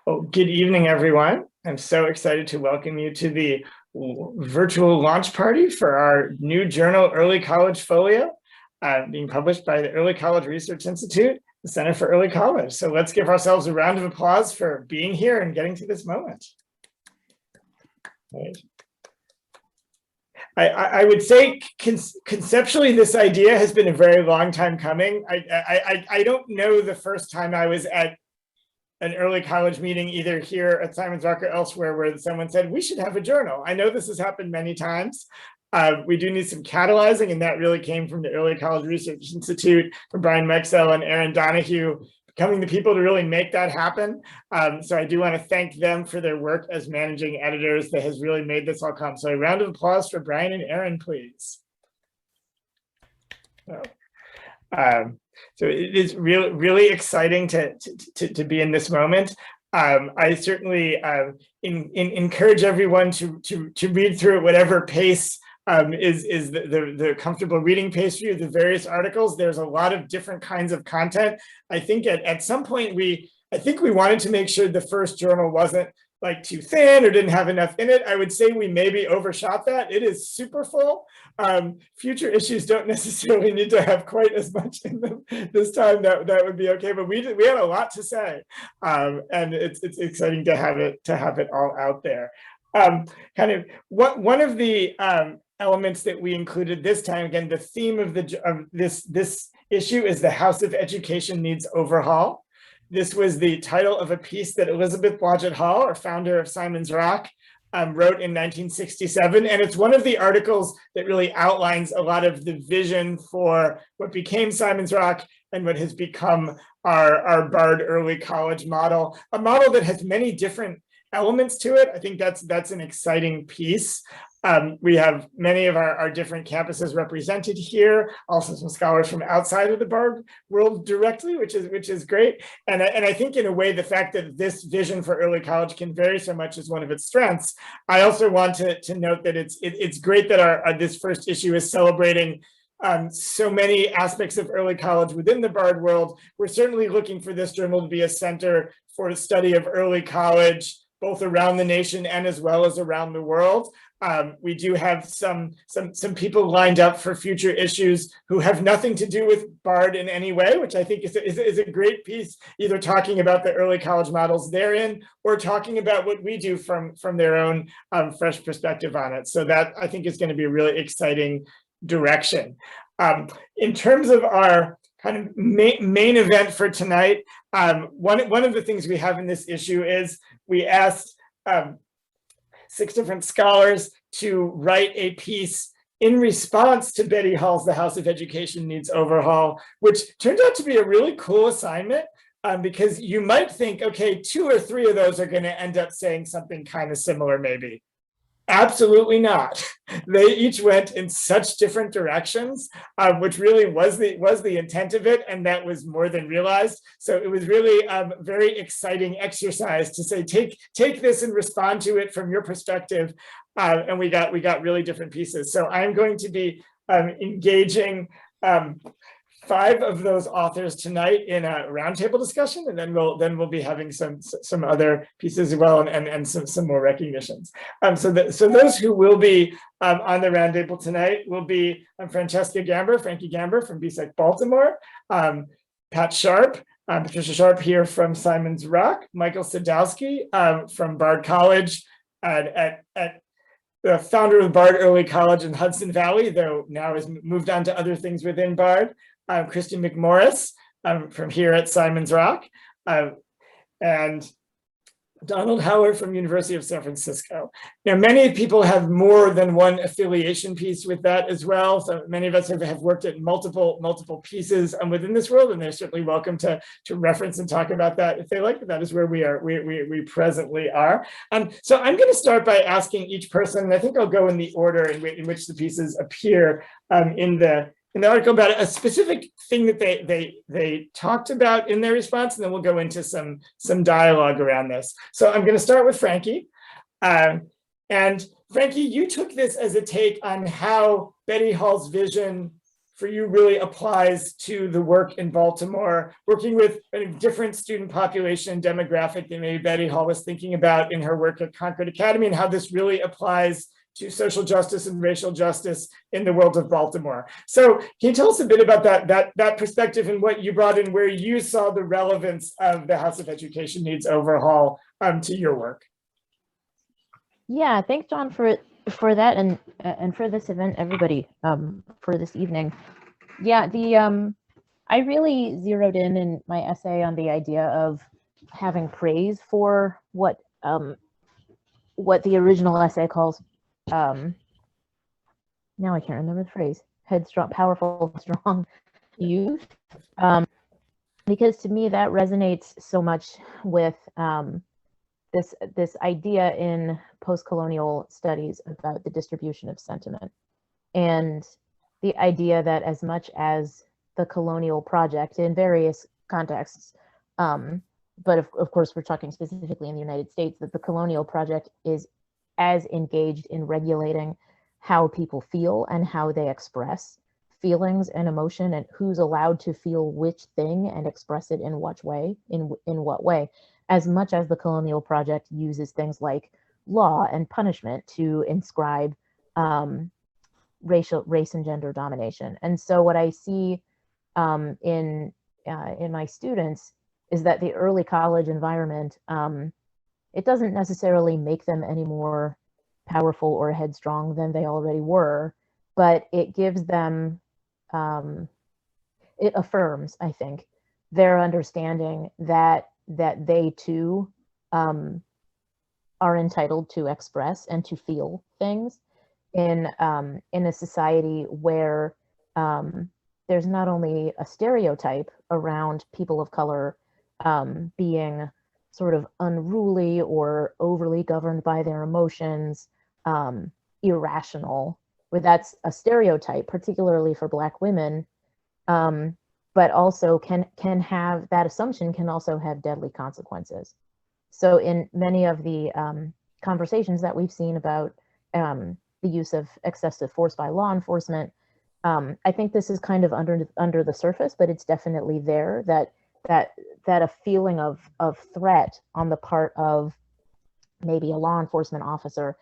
Well, good evening, everyone. I'm so excited to welcome you to the virtual launch party for our new journal, Early College Folio, being published by the Early College Research Institute, the Center for Early College. So let's give ourselves a round of applause for being here and getting to this moment. Right. I would say conceptually, this idea has been a very long time coming. I don't know the first time I was at an early college meeting, either here at Simon's Rock or elsewhere, where someone said, we should have a journal. I know this has happened many times. We do need some catalyzing, and that really came from the Early College Research Institute, from Brian Meixell and Aaron Donahue, becoming the people to really make that happen. So I do want to thank them for their work as managing editors that has really made this all come. So a round of applause for Brian and Aaron, please. So it is really exciting to be in this moment. I certainly encourage everyone to read through at whatever pace is the comfortable reading pace for you, the various articles. There's a lot of different kinds of content. I think at some point I think we wanted to make sure the first journal wasn't like too thin or didn't have enough in it. I would say we maybe overshot that. It is super full. Future issues don't necessarily need to have quite as much in them this time. That would be okay. But we had a lot to say, and it's exciting to have it all out there. One of the elements that we included this time, again, the theme of this issue is the House of Education Needs Overhaul. This was the title of a piece that Elizabeth Blodgett Hall, our founder of Simon's Rock, wrote in 1967. And it's one of the articles that really outlines a lot of the vision for what became Simon's Rock and what has become our Bard early college model, a model that has many different elements to it. I think that's an exciting piece. We have many of our different campuses represented here, also some scholars from outside of the Bard world directly, which is great. And I think in a way, the fact that this vision for early college can vary so much is one of its strengths. I also want to note that it's great that this first issue is celebrating so many aspects of early college within the Bard world. We're certainly looking for this journal to be a center for the study of early college, both around the nation and as well as around the world. We do have some people lined up for future issues who have nothing to do with Bard in any way, which I think is a great piece, either talking about the early college models they're in or talking about what we do from their own fresh perspective on it. So that I think is going to be a really exciting direction. In terms of our kind of main event for tonight, one of the things we have in this issue is we asked 6 different scholars to write a piece in response to Betty Hall's The House of Education Needs Overhaul, which turned out to be a really cool assignment because you might think, okay, 2 or 3 of those are going to end up saying something kind of similar maybe. Absolutely not. They each went in such different directions, which really was the intent of it, and that was more than realized. So it was really a very exciting exercise to say, take this and respond to it from your perspective, and we got really different pieces. So I'm going to be engaging 5 of those authors tonight in a roundtable discussion, and then we'll be having some other pieces as well, and some more recognitions. So those who will be on the roundtable tonight will be Francesca Gamber, Frankie Gamber from BHSEC Baltimore, Pat Sharpe, Patricia Sharpe here from Simon's Rock, Michael Sadowski from Bard College at the founder of Bard Early College in Hudson Valley, though now has moved on to other things within Bard. Kristy McMorris from here at Simon's Rock, and Donald Howard from University of San Francisco. Now, many people have more than one affiliation piece with that as well. So many of us have worked at multiple pieces within this world, and they're certainly welcome to reference and talk about that if they like. But that is where we presently are. So I'm going to start by asking each person, and I think I'll go in the order in which the pieces appear in the article, about a specific thing that they talked about in their response, and then we'll go into some dialogue around this. So I'm going to start with Frankie. And Frankie, you took this as a take on how Betty Hall's vision for you really applies to the work in Baltimore, working with a different student population and demographic than maybe Betty Hall was thinking about in her work at Concord Academy, and how this really applies to social justice and racial justice in the world of Baltimore. So can you tell us a bit about that perspective and what you brought in, where you saw the relevance of the House of Education Needs Overhaul to your work? Yeah, thanks, John, for that and for this event, everybody, for this evening. Yeah, I really zeroed in my essay on the idea of having praise for what the original essay calls, now I can't remember the phrase, headstrong, powerful, strong youth, because to me that resonates so much with this idea in post-colonial studies about the distribution of sentiment, and the idea that as much as the colonial project in various contexts, but of course we're talking specifically in the United States, that the colonial project is as engaged in regulating how people feel and how they express feelings and emotion, and who's allowed to feel which thing and express it in what way, as much as the colonial project uses things like law and punishment to inscribe race and gender domination. And so what I see in my students is that the early college environment, it doesn't necessarily make them any more powerful or headstrong than they already were, but it gives them, it affirms, I think, their understanding that they too are entitled to express and to feel things in a society where there's not only a stereotype around people of color being sort of unruly or overly governed by their emotions, irrational, where that's a stereotype, particularly for Black women, but also can have, that assumption can also have deadly consequences. So in many of the conversations that we've seen about the use of excessive force by law enforcement, I think this is kind of under the surface, but it's definitely there, that a feeling of threat on the part of maybe a law enforcement officer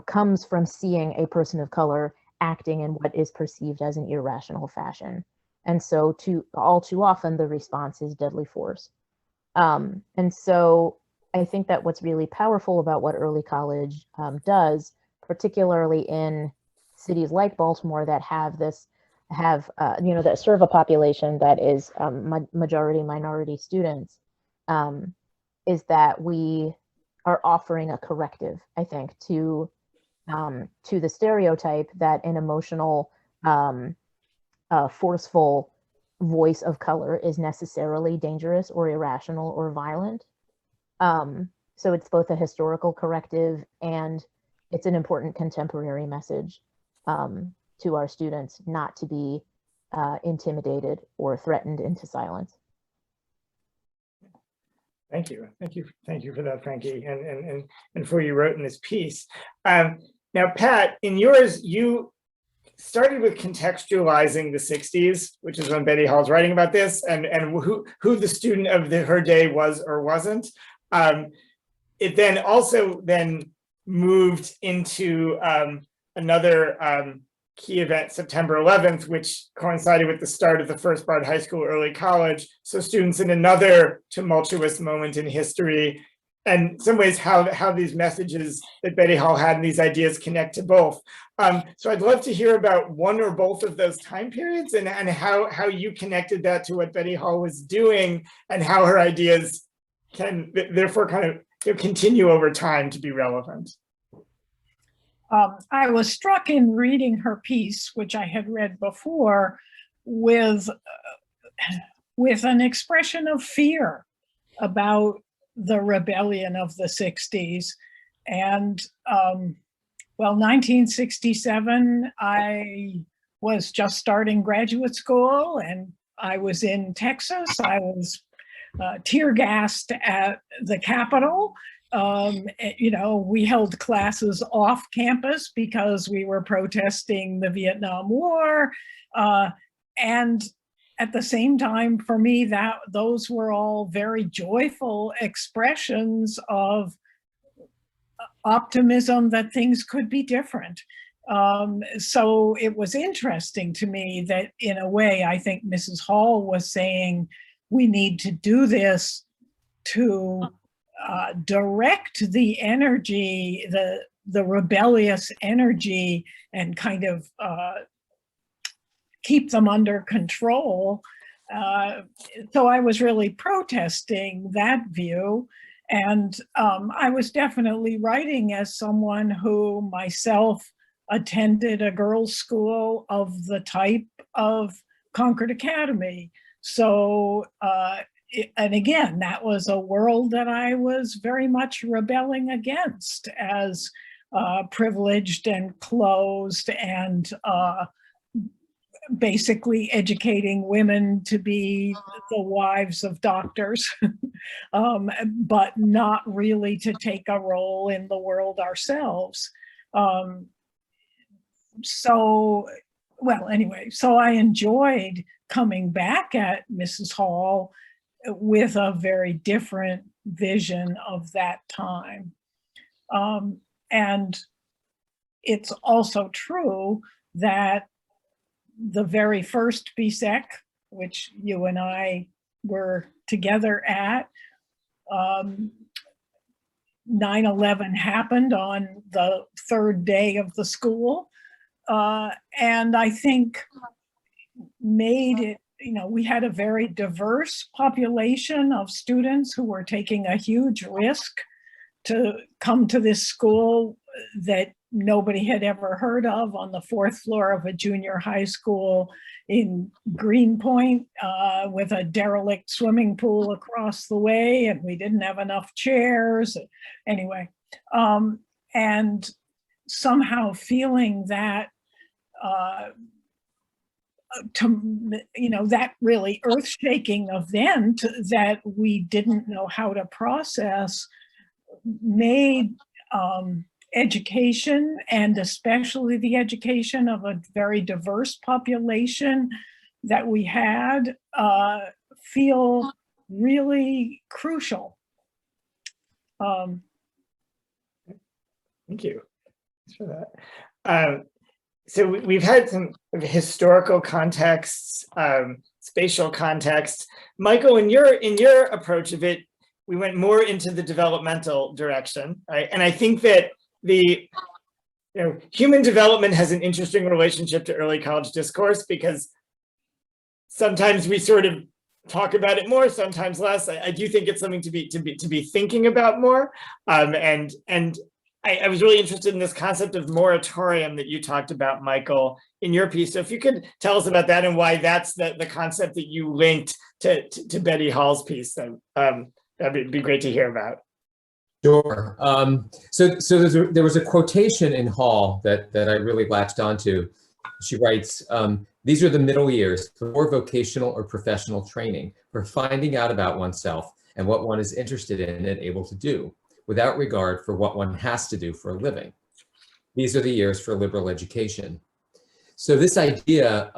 comes from seeing a person of color acting in what is perceived as an irrational fashion. And so all too often the response is deadly force. And so I think that what's really powerful about what early college does, particularly in cities like Baltimore that that serve a population that is majority minority students, is that we are offering a corrective, I think, to the stereotype that an emotional, forceful voice of color is necessarily dangerous or irrational or violent. So it's both a historical corrective and it's an important contemporary message to our students not to be intimidated or threatened into silence. Thank you for that, Frankie, and for what you wrote in this piece. Now, Pat, in yours, you started with contextualizing the 60s, which is when Betty Hall's writing about this, and who the student of her day was or wasn't. It then also moved into another key event, September 11th, which coincided with the start of the first Bard High School early college. So students in another tumultuous moment in history, and in some ways how these messages that Betty Hall had and these ideas connect to both. So I'd love to hear about one or both of those time periods and how you connected that to what Betty Hall was doing and how her ideas can therefore kind of continue over time to be relevant. I was struck in reading her piece, which I had read before, with an expression of fear about the rebellion of the 60s. And 1967, I was just starting graduate school and I was in Texas. I was tear gassed at the Capitol. You know, we held classes off campus because we were protesting the Vietnam War. And at the same time, for me, those were all very joyful expressions of optimism that things could be different. So it was interesting to me that, in a way, I think Mrs. Hall was saying we need to do this to direct the energy, the rebellious energy, and kind of keep them under control. So I was really protesting that view. And I was definitely writing as someone who myself attended a girls' school of the type of Concord Academy. So, and again, that was a world that I was very much rebelling against as privileged and closed and basically educating women to be the wives of doctors, but not really to take a role in the world ourselves. So, well, anyway, so I enjoyed coming back at Mrs. Hall with a very different vision of that time. And it's also true that the very first BHSEC, which you and I were together at, 9/11 happened on the third day of the school. And I think made it, you know, we had a very diverse population of students who were taking a huge risk to come to this school that nobody had ever heard of on the 4th floor of a junior high school in Greenpoint, with a derelict swimming pool across the way, and we didn't have enough chairs. Anyway, and somehow feeling that, you know, that really earth-shaking event that we didn't know how to process made education, and especially the education of a very diverse population that we had, feel really crucial. Thank you. Thanks for that. So we've had some historical contexts, spatial context. Michael, in your approach of it, we went more into the developmental direction, right? And I think that human development has an interesting relationship to early college discourse, because sometimes we sort of talk about it more, sometimes less. I do think it's something to be thinking about more. And I was really interested in this concept of moratorium that you talked about, Michael, in your piece. So if you could tell us about that and why that's the concept that you linked to Betty Hall's piece, then that'd be great to hear about. Sure. So there was a quotation in Hall that I really latched onto. She writes, "These are the middle years for vocational or professional training, for finding out about oneself and what one is interested in and able to do, without regard for what one has to do for a living. These are the years for liberal education." So this idea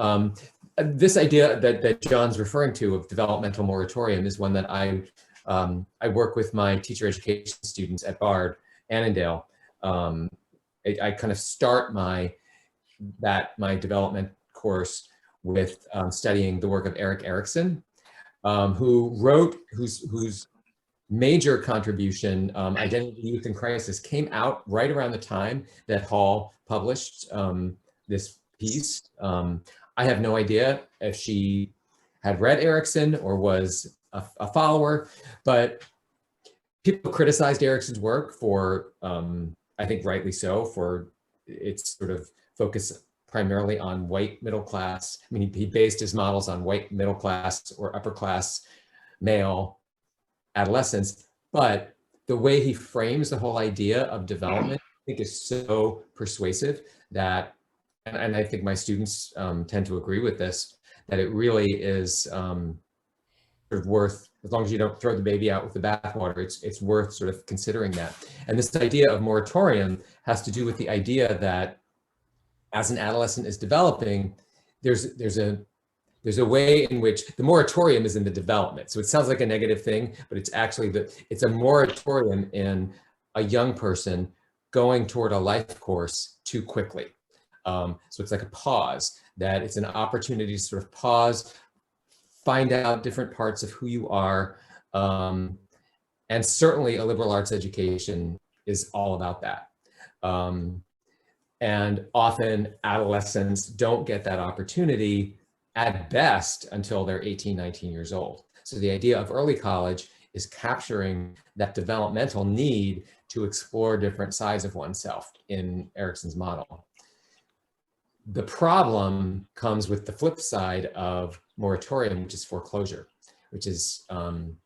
that John's referring to of developmental moratorium is one that I work with my teacher education students at Bard, Annandale. I kind of start my development course with studying the work of Erik Erikson, whose major contribution, Identity, Youth, and Crisis, came out right around the time that Hall published this piece. I have no idea if she had read Erikson or was a follower, but people criticized Erikson's work for, I think rightly so, for its sort of focus primarily on white middle class. I mean, he based his models on white middle class or upper class male adolescents, but the way he frames the whole idea of development, I think, is so persuasive that, and I think my students tend to agree with this, that it really is sort of worth as long as you don't throw the baby out with the bathwater, it's worth sort of considering that. And this idea of moratorium has to do with the idea that as an adolescent is developing, there's a way in which the moratorium is in the development. So it sounds like a negative thing, but it's actually it's a moratorium in a young person going toward a life course too quickly. So it's like a pause, that it's an opportunity to sort of pause, find out different parts of who you are. And certainly a liberal arts education is all about that. And often adolescents don't get that opportunity at best until they're 18, 19 years old. So the idea of early college is capturing that developmental need to explore different sides of oneself in Erickson's model. The problem comes with the flip side of moratorium, which is foreclosure, which is the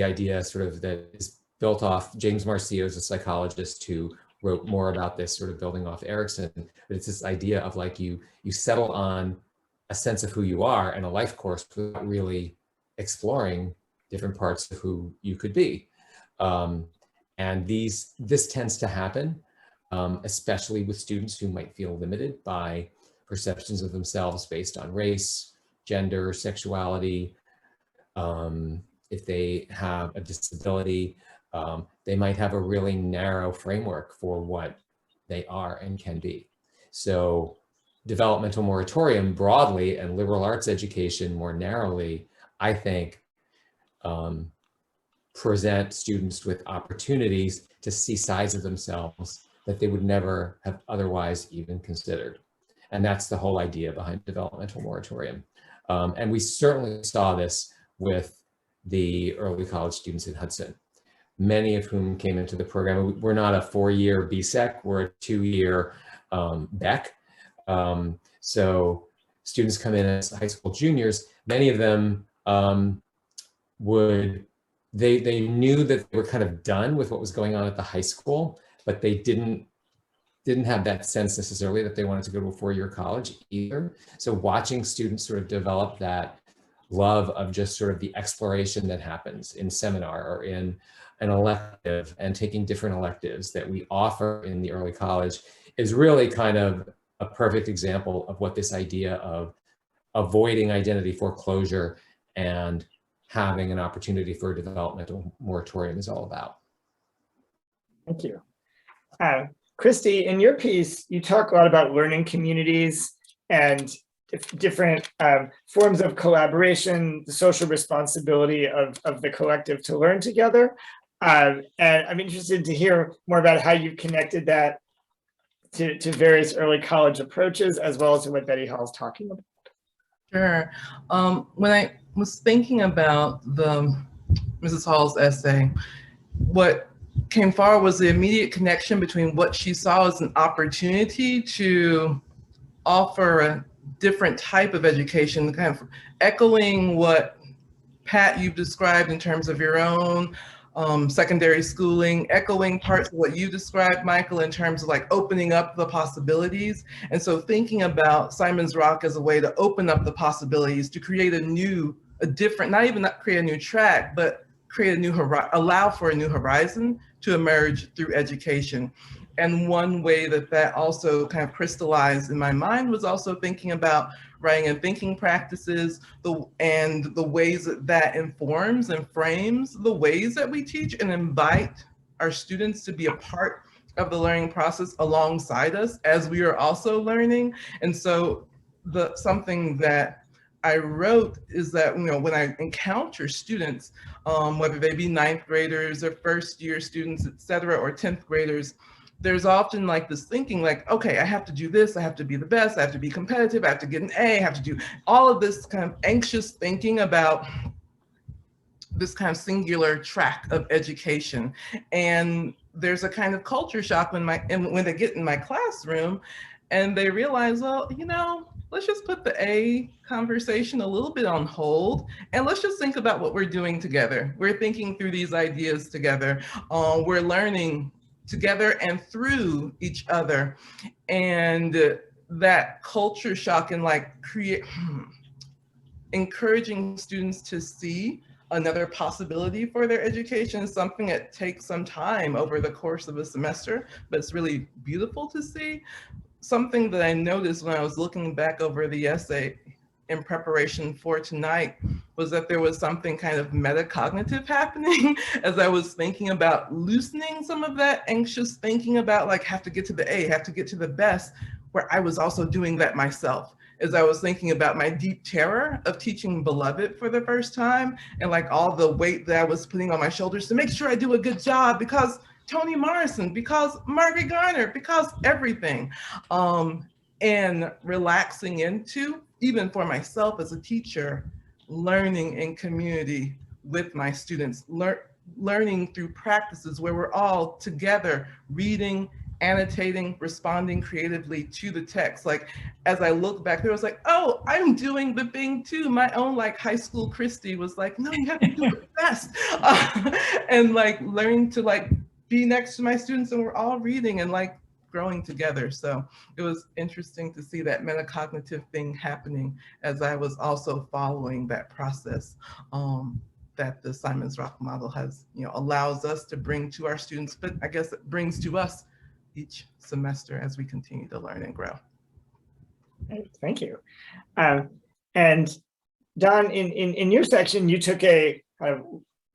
idea sort of that is built off. James Marcio is a psychologist who wrote more about this, sort of building off Erickson, but it's this idea of like you settle on a sense of who you are and a life course without really exploring different parts of who you could be. And this tends to happen, especially with students who might feel limited by perceptions of themselves based on race, gender, sexuality. If they have a disability, they might have a really narrow framework for what they are and can be. So developmental moratorium broadly and liberal arts education more narrowly, I think, present students with opportunities to see sides of themselves that they would never have otherwise even considered. And that's the whole idea behind developmental moratorium. And we certainly saw this with the early college students in Hudson, many of whom came into the program. We're not a 4-year BSEC, we're a 2-year BEC. So students come in as high school juniors. Many of them they knew that they were kind of done with what was going on at the high school, but they didn't have that sense necessarily that they wanted to go to a 4-year college either. So watching students sort of develop that love of just sort of the exploration that happens in seminar or in an elective and taking different electives that we offer in the early college is really kind of a perfect example of what this idea of avoiding identity foreclosure and having an opportunity for a developmental moratorium is all about. Thank you. Kristy, in your piece, you talk a lot about learning communities and different forms of collaboration, the social responsibility of the collective to learn together. And I'm interested to hear more about how you connected that to various early college approaches, as well as to what Betty Hall's talking about. Sure. When I was thinking about Mrs. Hall's essay, what came forward was the immediate connection between what she saw as an opportunity to offer a different type of education, kind of echoing what Pat, you've described in terms of your own secondary schooling, echoing parts of what you described, Michael, in terms of like opening up the possibilities. And so thinking about Simon's Rock as a way to open up the possibilities, to create a different, not even create a new track, but create a new allow for a new horizon to emerge through education. And one way that also kind of crystallized in my mind was also thinking about writing and thinking practices, and the ways that informs and frames the ways that we teach and invite our students to be a part of the learning process alongside us as we are also learning. And so something that I wrote is that, when I encounter students, whether they be 9th graders or 1st year students, et cetera, or 10th graders, there's often like this thinking like, okay, I have to do this, I have to be the best, I have to be competitive, I have to get an A, I have to do all of this kind of anxious thinking about this kind of singular track of education. And there's a kind of culture shock when they get in my classroom and they realize, well, let's just put the A conversation a little bit on hold and let's just think about what we're doing together. We're thinking through these ideas together. We're learning together and through each other. And that culture shock and like encouraging students to see another possibility for their education, something that takes some time over the course of a semester, but it's really beautiful to see. Something that I noticed when I was looking back over the essay in preparation for tonight was that there was something kind of metacognitive happening as I was thinking about loosening some of that anxious thinking about like have to get to the A, have to get to the best, where I was also doing that myself. As I was thinking about my deep terror of teaching Beloved for the first time and like all the weight that I was putting on my shoulders to make sure I do a good job because Toni Morrison, because Margaret Garner, because everything. And relaxing into, even for myself as a teacher, learning in community with my students, learning through practices where we're all together reading, annotating, responding creatively to the text. Like, as I look back, there was like, oh, I'm doing the thing too. My own like high school Kristy was like, no, you have to do it best. And like learning to like be next to my students and we're all reading and like growing together. So it was interesting to see that metacognitive thing happening as I was also following that process that the Simon's Rock model has, allows us to bring to our students, but I guess it brings to us each semester as we continue to learn and grow. Thank you. And Don, in your section, you took a kind of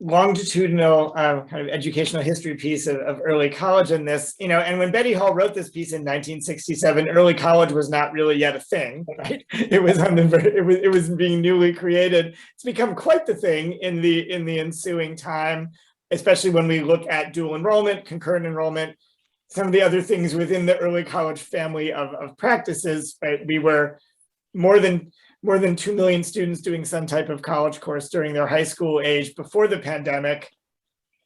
longitudinal kind of educational history piece of early college in this, and when Betty Hall wrote this piece in 1967, early college was not really yet a thing, right? It was it was being newly created. It's become quite the thing in the ensuing time, especially when we look at dual enrollment, concurrent enrollment, some of the other things within the early college family of practices, right? We were more than 2 million students doing some type of college course during their high school age before the pandemic.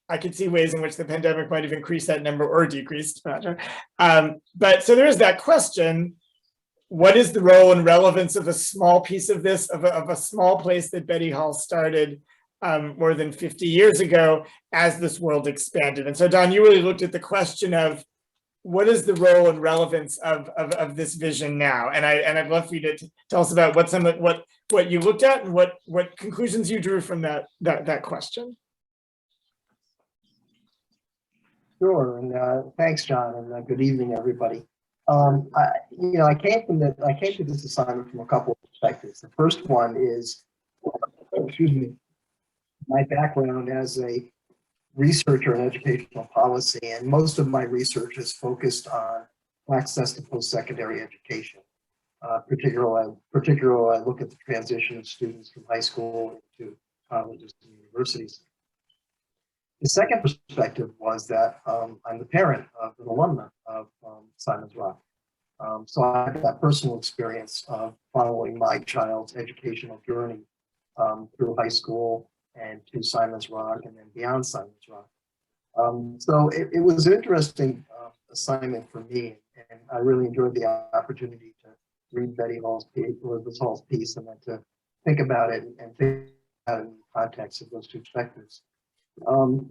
I could see ways in which the pandemic might have increased that number or decreased. But so there is that question, what is the role and relevance of a small piece of this, of a small place that Betty Hall started more than 50 years ago as this world expanded? And so Don, you really looked at the question of what is the role and relevance of this vision now? And I'd love for you to tell us about what you looked at and what conclusions you drew from that question. Sure, and thanks, John, and good evening, everybody. I came to this assignment from a couple of perspectives. The first one is, my background as a researcher in educational policy, and most of my research is focused on access to post-secondary education. Particularly, I look at the transition of students from high school into colleges and universities. The second perspective was that I'm the parent of an alumna of Simon's Rock. So I have that personal experience of following my child's educational journey through high school and to Simon's Rock and then beyond Simon's Rock. So it was an interesting assignment for me, and I really enjoyed the opportunity to read Elizabeth Hall's piece and then to think about it and think about it in the context of those two perspectives.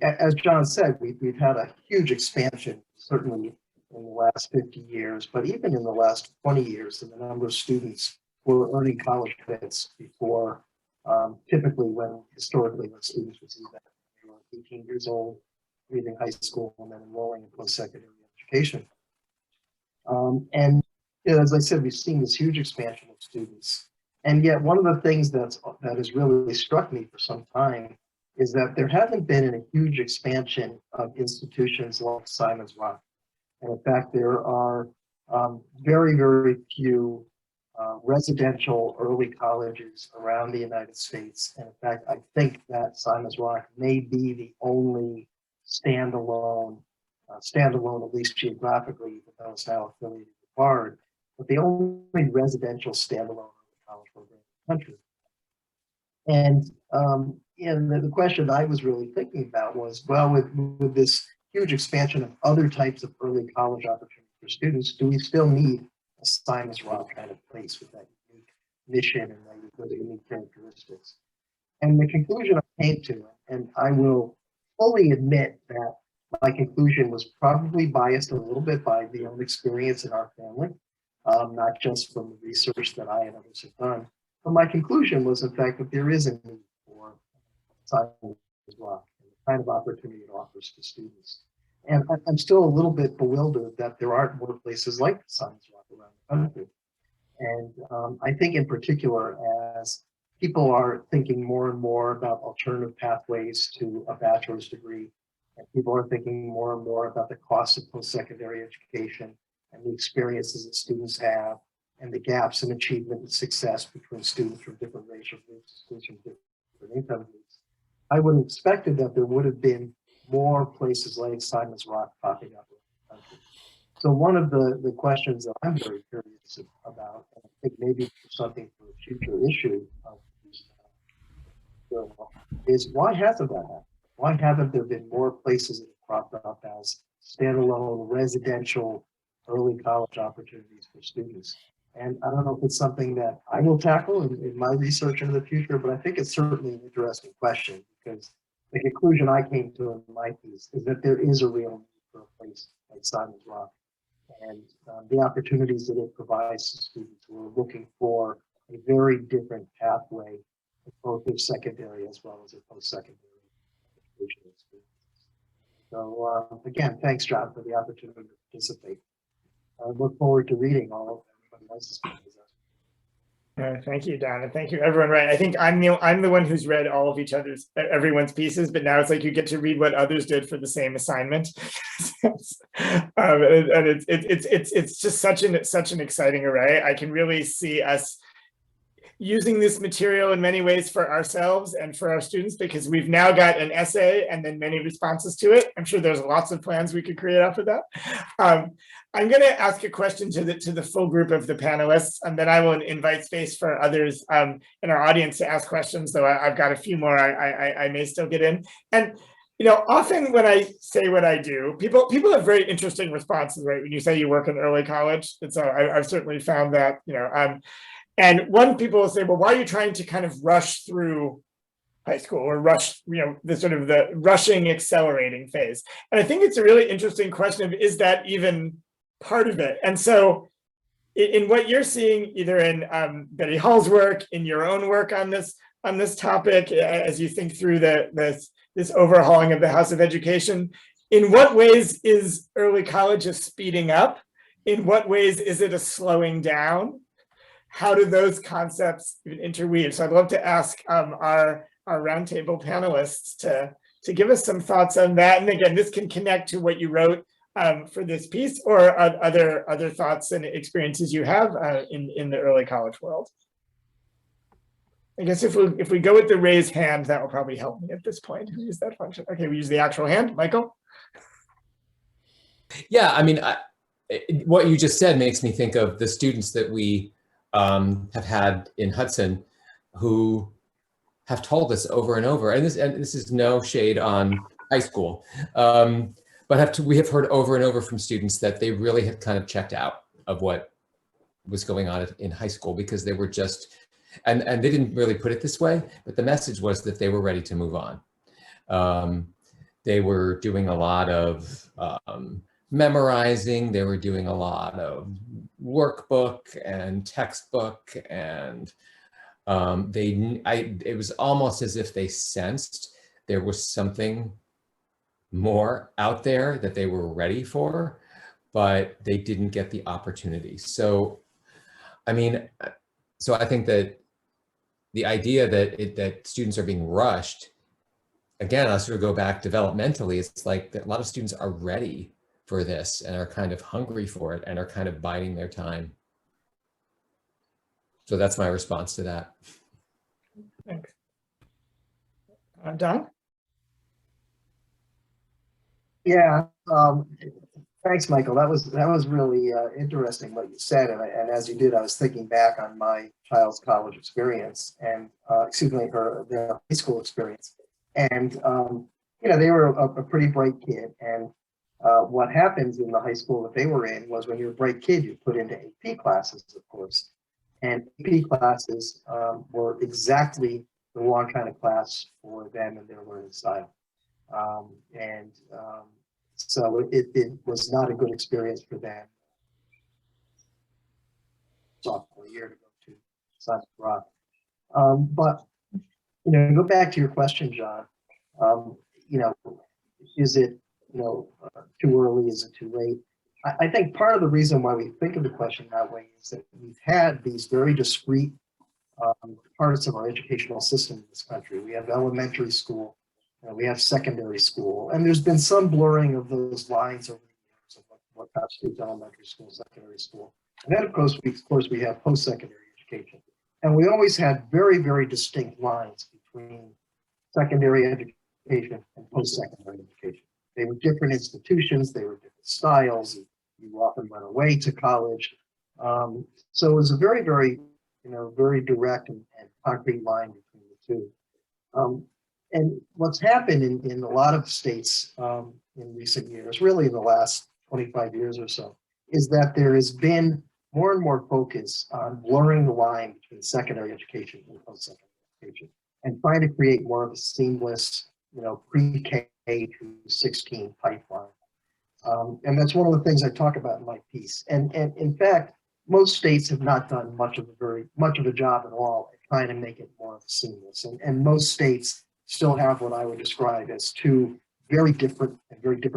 As John said, we've had a huge expansion, certainly in the last 50 years, but even in the last 20 years, in the number of students who are earning college credits before, historically when students receive that, they were 18 years old, leaving high school and then enrolling in post-secondary education. And as I said, we've seen this huge expansion of students. And yet one of the things that has really struck me for some time is that there hasn't been a huge expansion of institutions like Simon's Rock. And in fact, there are very, very few residential early colleges around the United States. And in fact, I think that Simon's Rock may be the only standalone, at least geographically, even though it's now affiliated with Bard, but the only residential standalone college program in the country. And the question I was really thinking about was, well, with this huge expansion of other types of early college opportunities for students, do we still need a Simon's Rock kind of place with that unique mission and those unique characteristics? And the conclusion I came to, and I will fully admit that my conclusion was probably biased a little bit by the own experience in our family, not just from the research that I and others have done. But my conclusion was, in fact, that there is a need for science as well, and the kind of opportunity it offers to students. And I'm still a little bit bewildered that there aren't more places like Science Rock around the country. And I think in particular, as people are thinking more and more about alternative pathways to a bachelor's degree, and people are thinking more and more about the costs of post-secondary education and the experiences that students have and the gaps in achievement and success between students from different racial groups, students from different income groups. I would have expected that there would have been more places like Simon's Rock popping up in the country. So one of the questions that I'm very curious about, and I think maybe something for a future issue of this, is why hasn't that happened? Why haven't there been more places that have cropped up as standalone residential early college opportunities for students? And I don't know if it's something that I will tackle in my research into the future, but I think it's certainly an interesting question, because the conclusion I came to in my piece is that there is a real need for a place like Simon's Rock, and the opportunities that it provides to students who are looking for a very different pathway, both their secondary as well as their post-secondary education experiences. So again, thanks, John, for the opportunity to participate. I look forward to reading all of everybody else's pieces. Thank you, Don, and thank you, everyone. Right, I think I'm the one who's read all of everyone's pieces, but now it's like you get to read what others did for the same assignment, and it's just such an exciting array. I can really see us using this material in many ways for ourselves and for our students, because we've now got an essay and then many responses to it. I'm sure there's lots of plans we could create off of that. I'm going to ask a question to the full group of the panelists, and then I will invite space for others in our audience to ask questions, though I've got a few more I may still get in. And often when I say what I do, people have very interesting responses, right? When you say you work in early college, and so I've certainly found that, and one people will say, well, why are you trying to kind of rush through high school or rush, the sort of the rushing, accelerating phase? And I think it's a really interesting question of, is that even part of it? And so in what you're seeing, either in Betty Hall's work, in your own work on this topic, as you think through this overhauling of the House of Education, in what ways is early college a speeding up? In what ways is it a slowing down? How do those concepts interweave? So I'd love to ask our roundtable panelists to give us some thoughts on that. And again, this can connect to what you wrote for this piece, or other thoughts and experiences you have in the early college world. I guess if we go with the raised hand, that will probably help me at this point. Use that function. Okay, we use the actual hand. Michael? Yeah, I mean, what you just said makes me think of the students that we have had in Hudson who have told us over and over, and this is no shade on high school, but we have heard over and over from students that they really have kind of checked out of what was going on in high school, because they were just, and they didn't really put it this way, but the message was that they were ready to move on. They were doing a lot of memorizing, they were doing a lot of workbook and textbook, and it was almost as if they sensed there was something more out there that they were ready for, but they didn't get the opportunity. So, I mean, so I think that the idea that students are being rushed, again, I'll sort of go back developmentally, it's like that a lot of students are ready for this and are kind of hungry for it and are kind of biding their time. So that's my response to that. Thanks. Don? Yeah, thanks, Michael. That was really interesting what you said, and as you did, I was thinking back on my child's college experience, and their high school experience, and they were a pretty bright kid, and what happens in the high school that they were in was, when you're a bright kid, you're put into AP classes, of course, and AP classes were exactly the wrong kind of class for them and their learning style. So it was not a good experience for them. Sophomore year to go to Simon's Rock. But go back to your question, John. You know, is it, too early? Is it too late? I think part of the reason why we think of the question that way is that we've had these very discrete parts of our educational system in this country. We have elementary school, we have secondary school, and there's been some blurring of those lines over the years of what constitutes elementary school, secondary school. And then, of course, we have post-secondary education. And we always had very, very distinct lines between secondary education and post-secondary education. They were different institutions, they were different styles. You often went away to college. So it was a very, very, very direct and concrete line between the two. And what's happened in a lot of states in recent years, really in the last 25 years or so, is that there has been more and more focus on blurring the line between secondary education and post-secondary education, and trying to create more of a seamless, pre-K through 16 pipeline. And that's one of the things I talk about in my piece. And in fact, most states have not done much of a job at all at trying to make it more seamless. And most states still have what I would describe as two very different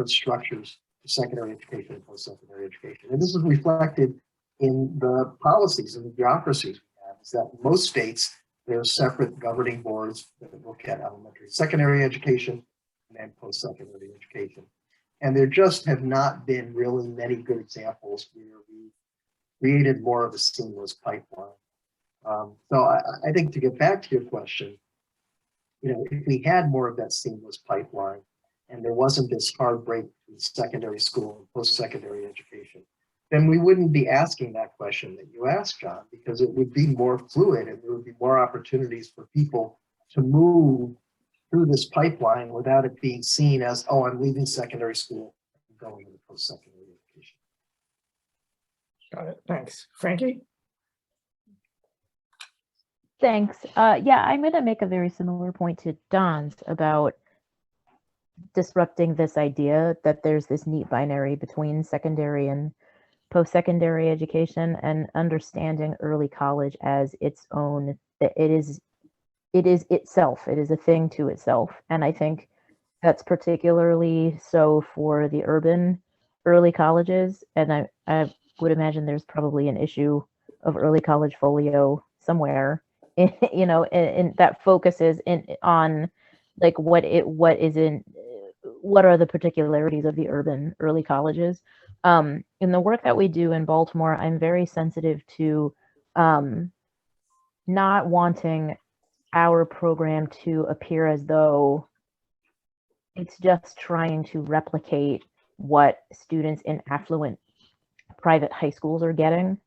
structures for secondary education and post-secondary education. And this is reflected in the policies and the bureaucracies we have, is that in most states, there are separate governing boards that look at elementary, secondary education, and then post-secondary education. And there just have not been really many good examples where we created more of a seamless pipeline. So I think, to get back to your question, if we had more of that seamless pipeline and there wasn't this hard break between secondary school and post-secondary education, then we wouldn't be asking that question that you asked, John, because it would be more fluid and there would be more opportunities for people to move through this pipeline without it being seen as, oh, I'm leaving secondary school and going into post-secondary education. Got it. Thanks. Frankie? Thanks. Yeah, I'm going to make a very similar point to Don's about disrupting this idea that there's this neat binary between secondary and post-secondary education, and understanding early college as its own, it is itself, it is a thing to itself. And I think that's particularly so for the urban early colleges. And I would imagine there's probably an issue of early college folio somewhere, and that focuses on like what are the particularities of the urban early colleges. In the work that we do in Baltimore, I'm very sensitive to not wanting our program to appear as though it's just trying to replicate what students in affluent private high schools are getting.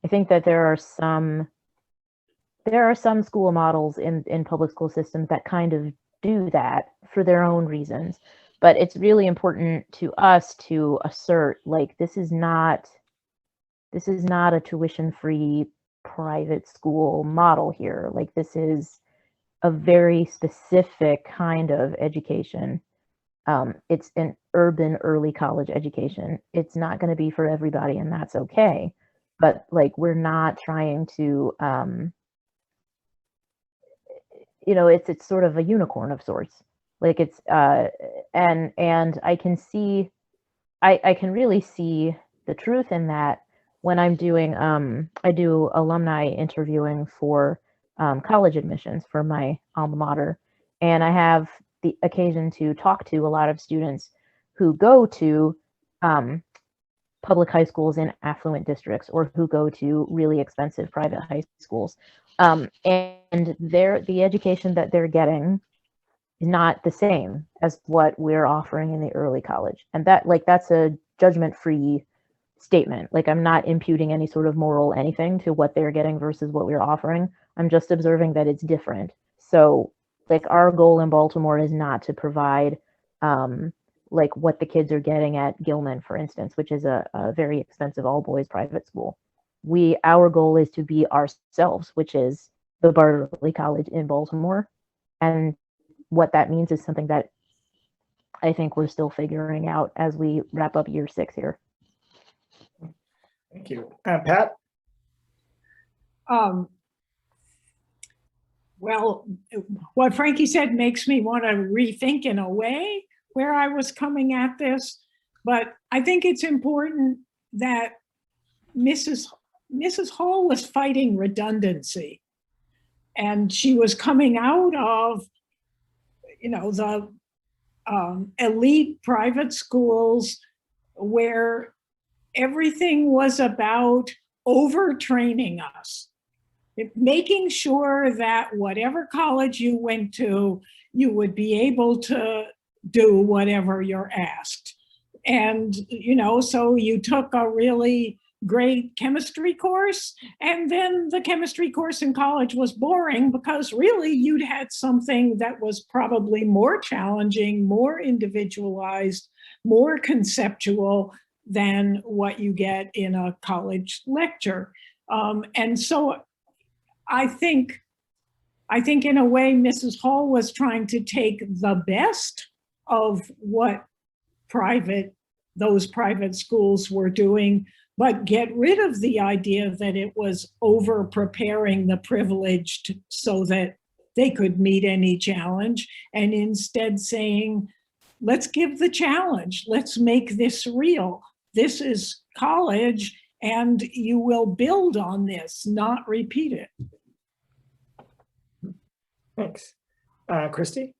I think that there are some school models in public school systems that kind of do that for their own reasons. But it's really important to us to assert, like, this is not a tuition-free private school model here. Like, this is a very specific kind of education. It's an urban early college education. It's not going to be for everybody, and that's okay. But like, we're not trying to, it's sort of a unicorn of sorts. Like, it's and I can really see the truth in that when I'm doing I do alumni interviewing for college admissions for my alma mater, and I have the occasion to talk to a lot of students who go to public high schools in affluent districts, or who go to really expensive private high schools, and the education that they're getting is not the same as what we're offering in the early college. And that's a judgment-free statement. Like, I'm not imputing any sort of moral anything to what they're getting versus what we're offering. I'm just observing that it's different. So like, our goal in Baltimore is not to provide like what the kids are getting at Gilman, for instance, which is a very expensive all boys private school. Our goal is to be ourselves, which is the Bartlett Early College in Baltimore. And what that means is something that I think we're still figuring out as we wrap up year 6 here. Thank you. Pat? Well, what Frankie said makes me want to rethink in a way where I was coming at this, but I think it's important that Mrs. Hall was fighting redundancy, and she was coming out of, the elite private schools where everything was about overtraining us, making sure that whatever college you went to, you would be able to do whatever you're asked. And, so you took a really great chemistry course, and then the chemistry course in college was boring because really you'd had something that was probably more challenging, more individualized, more conceptual than what you get in a college lecture. And so I think in a way, Mrs. Hall was trying to take the best of what those private schools were doing, but get rid of the idea that it was over preparing the privileged so that they could meet any challenge, and instead saying, let's give the challenge, let's make this real. This is college, and you will build on this, not repeat it. Thanks. Kristy?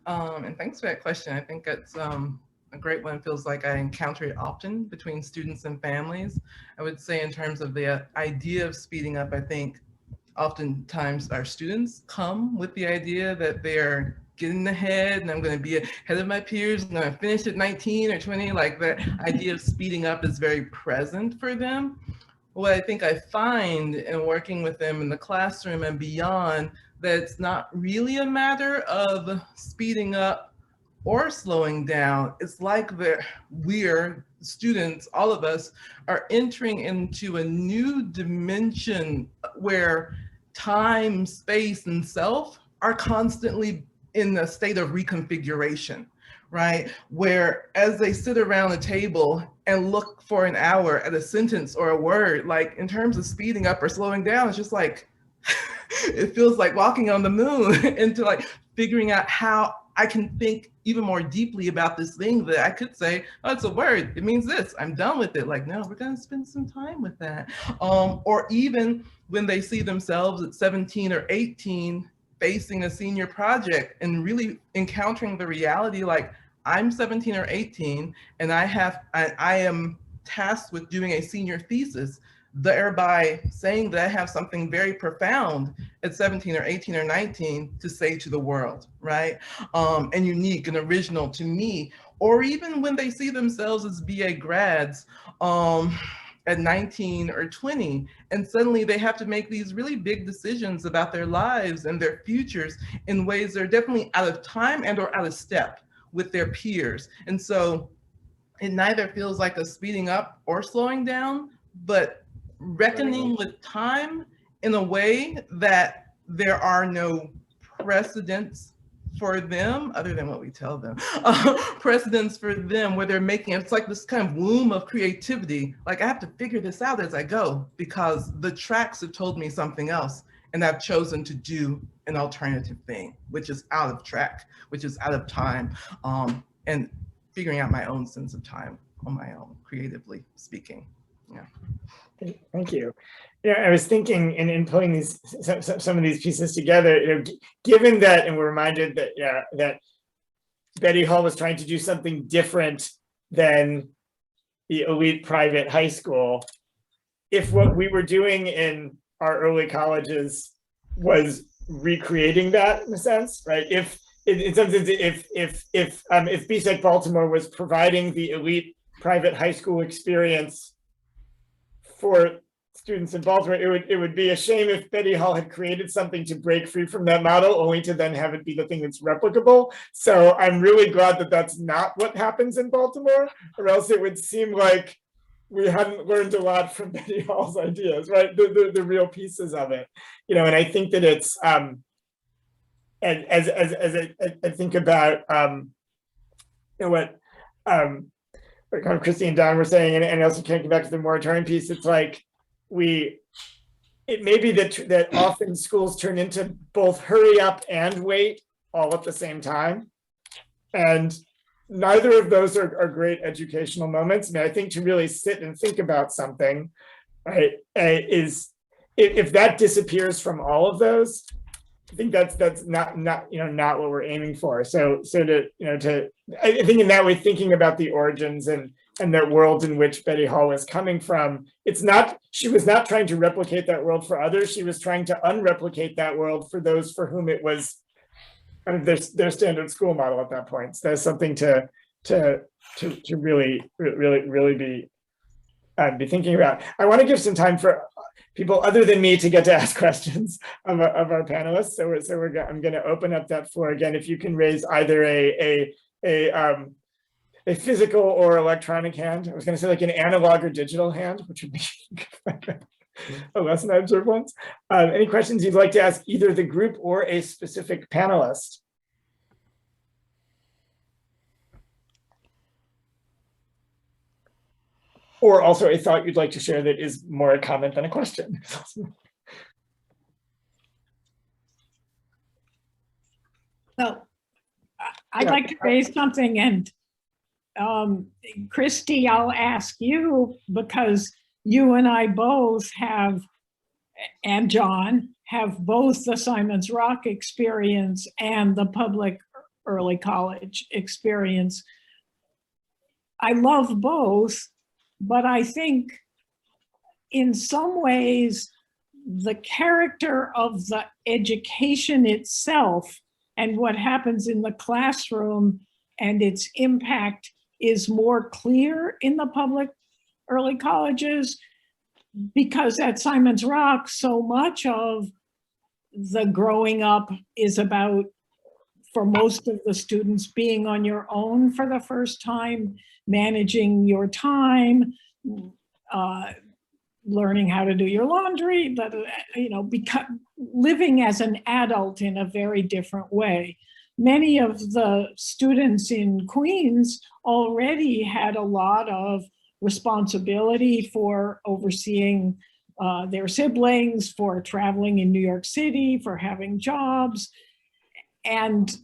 And thanks for that question. I think it's a great one. It feels like I encounter it often between students and families. I would say in terms of the idea of speeding up, I think oftentimes our students come with the idea that they're getting ahead and I'm going to be ahead of my peers and I'm going to finish at 19 or 20. Like that idea of speeding up is very present for them. What I think I find in working with them in the classroom and beyond, that it's not really a matter of speeding up or slowing down. It's like we're students, all of us, are entering into a new dimension where time, space, and self are constantly in a state of reconfiguration, right? Where as they sit around a table and look for an hour at a sentence or a word, like in terms of speeding up or slowing down, it's just like, it feels like walking on the moon into like figuring out how I can think even more deeply about this thing that I could say, oh, it's a word, it means this, I'm done with it. Like, no, we're gonna spend some time with that. Or even when they see themselves at 17 or 18, facing a senior project and really encountering the reality, like I'm 17 or 18 and I am tasked with doing a senior thesis, thereby saying that I have something very profound at 17 or 18 or 19 to say to the world, right? And unique and original to me. Or even when they see themselves as BA grads at 19 or 20, and suddenly they have to make these really big decisions about their lives and their futures in ways that are definitely out of time and or out of step with their peers. And so it neither feels like a speeding up or slowing down, but reckoning with time in a way that there are no precedents for them other than what we tell them, precedents for them where they're making, it's like this kind of womb of creativity. Like I have to figure this out as I go because the tracks have told me something else and I've chosen to do an alternative thing, which is out of track, which is out of time, and figuring out my own sense of time on my own, creatively speaking. Yeah. Thank you. Yeah, I was thinking in pulling these some of these pieces together, given that, and we're reminded that that Betty Hall was trying to do something different than the elite private high school. If what we were doing in our early colleges was recreating that in a sense, right? If in some sense, if BHSEC Baltimore was providing the elite private high school experience for students in Baltimore, it would be a shame if Betty Hall had created something to break free from that model, only to then have it be the thing that's replicable. So I'm really glad that that's not what happens in Baltimore, or else it would seem like we hadn't learned a lot from Betty Hall's ideas, right? The real pieces of it, and I think that it's as I think about what kind of Kristy and Don were saying, and also connecting back to the moratorium piece, it's like we it may be that often schools turn into both hurry up and wait all at the same time. And neither of those are great educational moments. I mean, I think to really sit and think about something, right, is if that disappears from all of those, I think that's not not what we're aiming for. So I think in that way, thinking about the origins and that world in which Betty Hall was coming from, she was not trying to replicate that world for others. She was trying to unreplicate that world for those for whom it was kind of their standard school model at that point. So that's something to really be thinking about. I want to give some time for people other than me to get to ask questions of our panelists. So I'm going to open up that floor again. If you can raise either a physical or electronic hand. I was going to say like an analog or digital hand, which would be a lesson I observed once. Any questions you'd like to ask either the group or a specific panelist? Or also a thought you'd like to share that is more a comment than a question. So I'd like to raise something, and Kristy, I'll ask you, because you and I both have, and John, have both the Simon's Rock experience and the public early college experience. I love both, but I think in some ways, the character of the education itself and what happens in the classroom and its impact is more clear in the public early colleges, because at Simon's Rock, so much of the growing up is about, for most of the students, being on your own for the first time, managing your time, learning how to do your laundry, but living as an adult in a very different way. Many of the students in Queens already had a lot of responsibility for overseeing their siblings, for traveling in New York City, for having jobs. And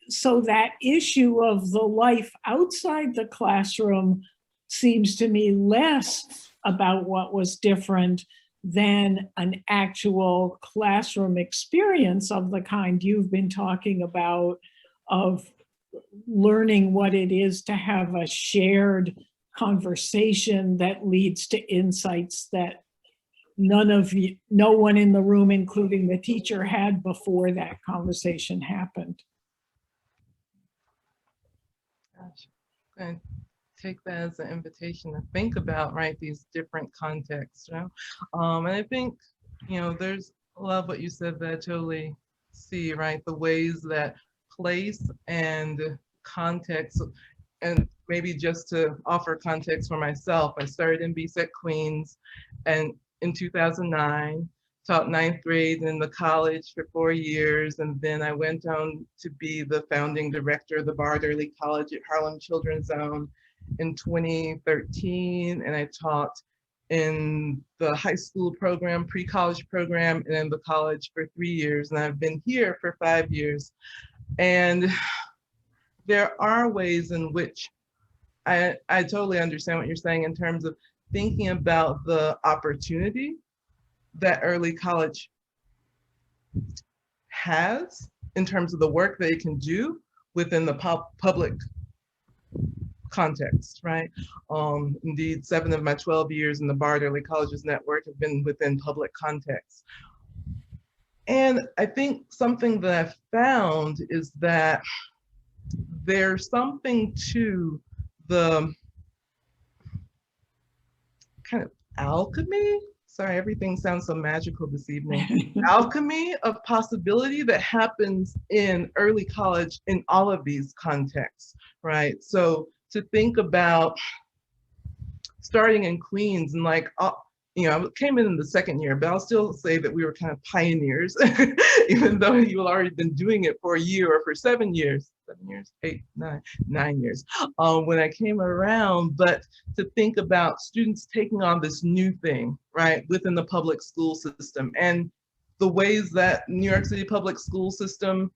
so that issue of the life outside the classroom seems to me less about what was different than an actual classroom experience of the kind you've been talking about, of learning what it is to have a shared conversation that leads to insights that no one in the room, including the teacher, had before that conversation happened. Gosh, I'm going to take that as an invitation to think about, right, these different contexts, you know? And I think, there's a lot of what you said that I totally see, right? The ways that place and context, and maybe just to offer context for myself, I started in BHSEC Queens and in 2009, taught 9th grade in the college for 4 years, and then I went on to be the founding director of the Bard Early College at Harlem Children's Zone in 2013, and I taught in the high school program, pre-college program, and in the college for 3 years, and I've been here for 5 years. And there are ways in which I totally understand what you're saying in terms of thinking about the opportunity that early college has in terms of the work that it can do within the public context, right? Indeed, 7 of my 12 years in the Bard Early Colleges Network have been within public context. And I think something that I've found is that there's something to the kind of alchemy, sorry, everything sounds so magical this evening, alchemy of possibility that happens in early college in all of these contexts, right? So to think about starting in Queens and I came in the second year, but I'll still say that we were kind of pioneers, even though you had already been doing it for a year or for 7 years. 7 years, 9 years, when I came around, but to think about students taking on this new thing, right, within the public school system, and the ways that New York City public school system,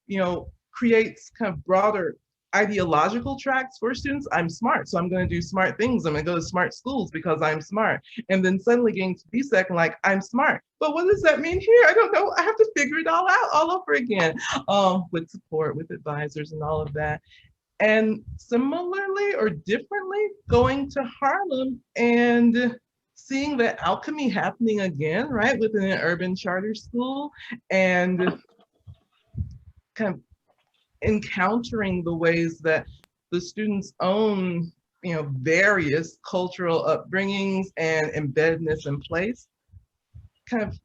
creates kind of broader ideological tracks for students. I'm smart, so I'm going to do smart things. I'm going to go to smart schools because I'm smart. And then suddenly getting to BHSEC and like, I'm smart. But what does that mean here? I don't know. I have to figure it all out all over again, with support, with advisors and all of that. And similarly or differently, going to Harlem and seeing the alchemy happening again, right, within an urban charter school, and kind of encountering the ways that the students' own, various cultural upbringings and embeddedness in place kind of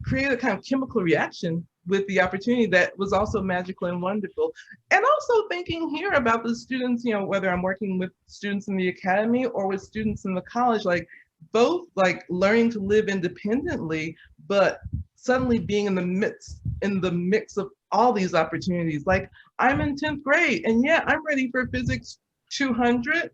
create a kind of chemical reaction with the opportunity that was also magical and wonderful. And also thinking here about the students, whether I'm working with students in the academy or with students in the college, like both like learning to live independently, but suddenly being in the mix of all these opportunities. Like, I'm in 10th grade and yeah, I'm ready for physics 200. Okay,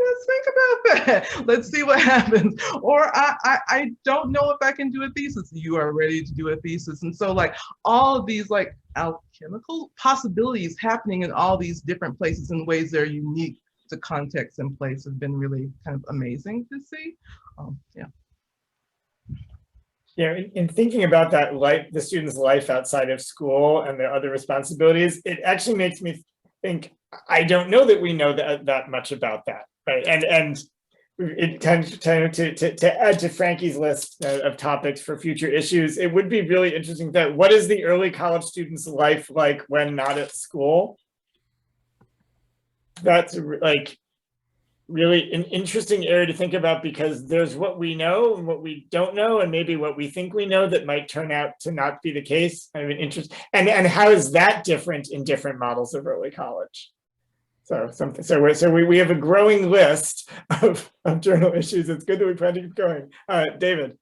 let's think about that. Let's see what happens. Or I don't know if I can do a thesis. You are ready to do a thesis. And so like all of these like alchemical possibilities happening in all these different places in ways that are unique to context and place have been really kind of amazing to see. Yeah. Yeah, in thinking about that, like the student's life outside of school and their other responsibilities, it actually makes me think, I don't know that we know that much about that, right? And it tends to add to Frankie's list of topics for future issues. It would be really interesting that what is the early college student's life like when not at school? That's like really an interesting area to think about, because there's what we know and what we don't know, and maybe what we think we know that might turn out to not be the case. I mean, interest, and how is that different in different models of early college? So we have a growing list of journal issues. It's good that we plan to keep going. David.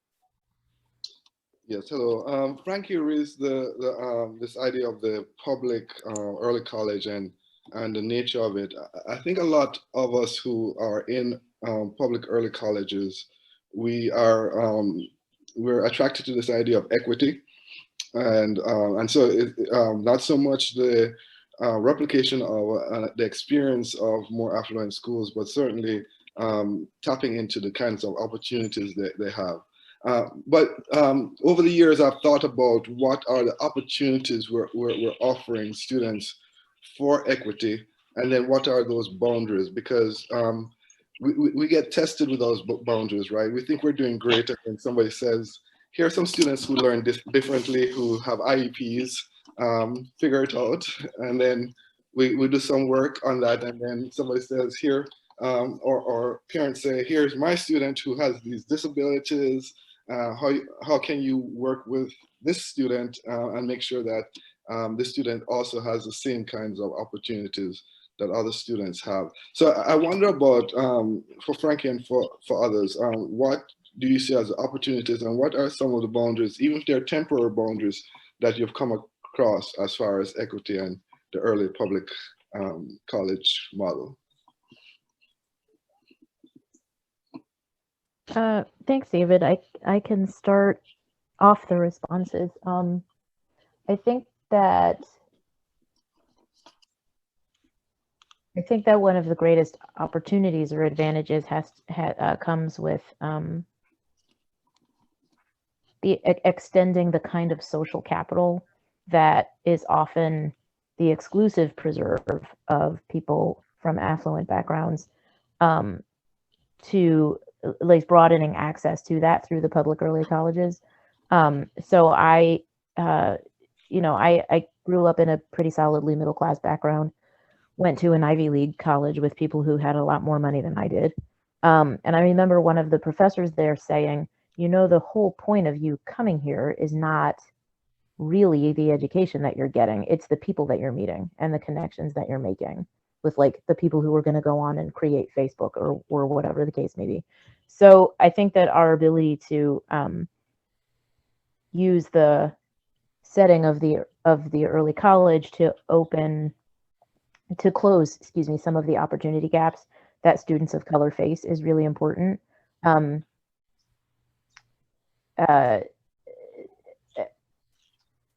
Yes, hello. Frankie raised this idea of the public early college and the nature of it. I think a lot of us who are in public early colleges, we're attracted to this idea of equity, and so not so much the replication of the experience of more affluent schools, but certainly tapping into the kinds of opportunities that they have. But over the years, I've thought about what are the opportunities we're offering students for equity, and then what are those boundaries? Because we get tested with those boundaries, right? We think we're doing great, and when somebody says, here are some students who learn differently, who have IEPs, figure it out, and then we do some work on that, and then somebody says, here, or parents say, here's my student who has these disabilities, how can you work with this student and make sure that this student also has the same kinds of opportunities that other students have. So I wonder about, for Frankie and for others, what do you see as opportunities, and what are some of the boundaries, even if they're temporary boundaries, that you've come across as far as equity and the early public college model? Thanks, David. I can start off the responses. I think that one of the greatest opportunities or advantages comes with extending the kind of social capital that is often the exclusive preserve of people from affluent backgrounds, to like broadening access to that through the public early colleges. So I grew up in a pretty solidly middle class background, went to an Ivy League college with people who had a lot more money than I did. And I remember one of the professors there saying, the whole point of you coming here is not really the education that you're getting. It's the people that you're meeting and the connections that you're making with like the people who are going to go on and create Facebook or whatever the case may be. So I think that our ability to use the setting of the early college to open to close, excuse me, some of the opportunity gaps that students of color face is really important.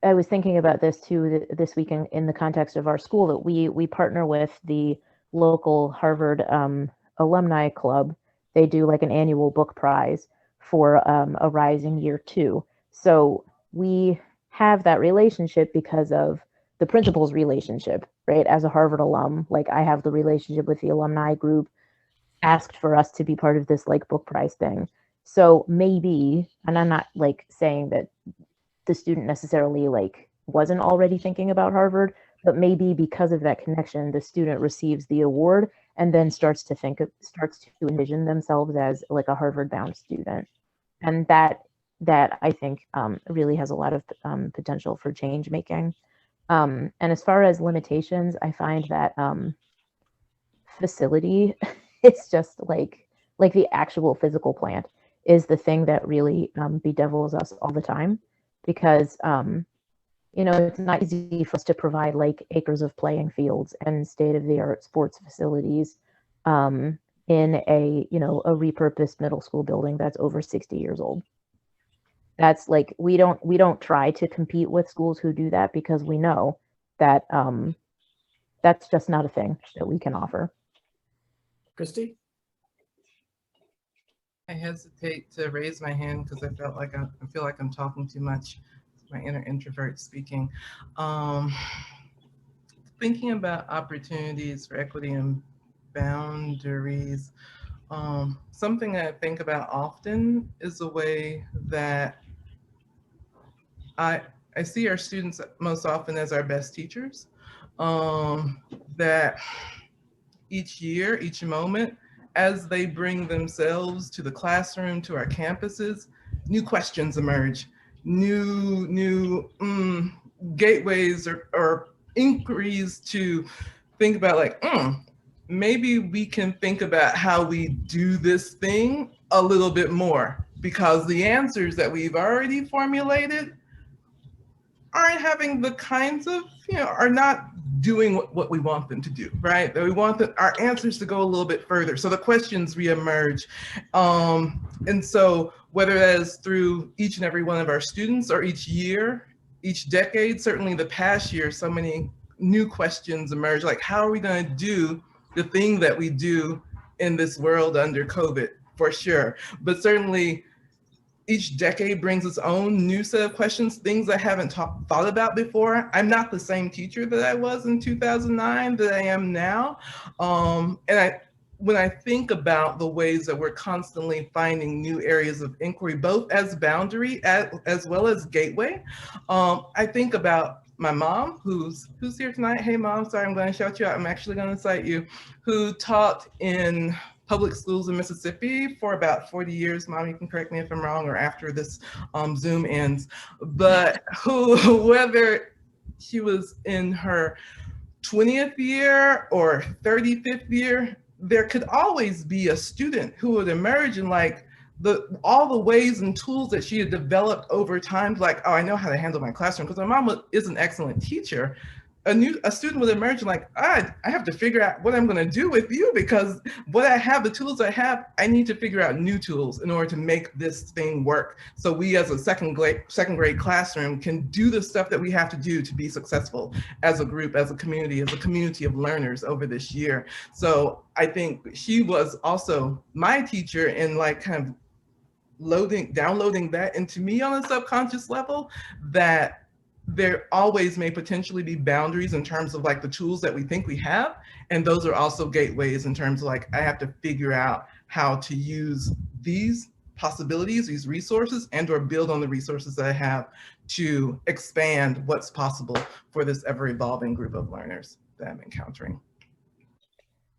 I was thinking about this too this week in the context of our school, that we partner with the local Harvard alumni club. They do like an annual book prize for a rising year 2. So we have that relationship because of the principal's relationship, right? As a Harvard alum, like I have the relationship with the alumni group, asked for us to be part of this like book prize thing. So maybe, and I'm not like saying that the student necessarily like wasn't already thinking about Harvard, but maybe because of that connection, the student receives the award and then starts to envision themselves as like a Harvard bound student. And that I think really has a lot of potential for change making. And as far as limitations, I find that facility, it's just like the actual physical plant is the thing that really bedevils us all the time, because you know, it's not easy for us to provide like acres of playing fields and state-of-the-art sports facilities in a, you know, a repurposed middle school building that's over 60 years old. That's like, we don't try to compete with schools who do that, because we know that that's just not a thing that we can offer. Kristy? I hesitate to raise my hand because I feel like I'm talking too much. It's my inner introvert speaking. Thinking about opportunities for equity and boundaries. Something that I think about often is the way that I see our students most often as our best teachers. That each year, each moment, as they bring themselves to the classroom, to our campuses, new questions emerge, new gateways or inquiries to think about, like, maybe we can think about how we do this thing a little bit more, because the answers that we've already formulated aren't having the kinds of, you know, are not doing what we want them to do, right? That we want our answers to go a little bit further. So the questions reemerge. And so whether that is through each and every one of our students or each year, each decade, certainly the past year, so many new questions emerge, like how are we going to do the thing that we do in this world under COVID, for sure. But certainly each decade brings its own new set of questions, things I haven't thought about before. I'm not the same teacher that I was in 2009 that I am now. When I think about the ways that we're constantly finding new areas of inquiry, both as boundary as well as gateway, I think about my mom, who's here tonight. Hey, Mom, sorry, I'm going to shout you out. I'm actually going to cite you, who taught in public schools in Mississippi for about 40 years. Mom, you can correct me if I'm wrong or after this Zoom ends, but whether she was in her 20th year or 35th year, there could always be a student who would emerge and like all the ways and tools that she had developed over time, like, oh, I know how to handle my classroom, because my mom is an excellent teacher. A student would emerge like, I have to figure out what I'm going to do with you, because what I have, the tools I have, I need to figure out new tools in order to make this thing work. So we as a second grade classroom can do the stuff that we have to do to be successful as a group, as a community of learners over this year. So I think she was also my teacher in like kind of downloading that into me on a subconscious level, that there always may potentially be boundaries in terms of like the tools that we think we have. And those are also gateways in terms of like, I have to figure out how to use these possibilities, these resources, and or build on the resources that I have to expand what's possible for this ever evolving group of learners that I'm encountering.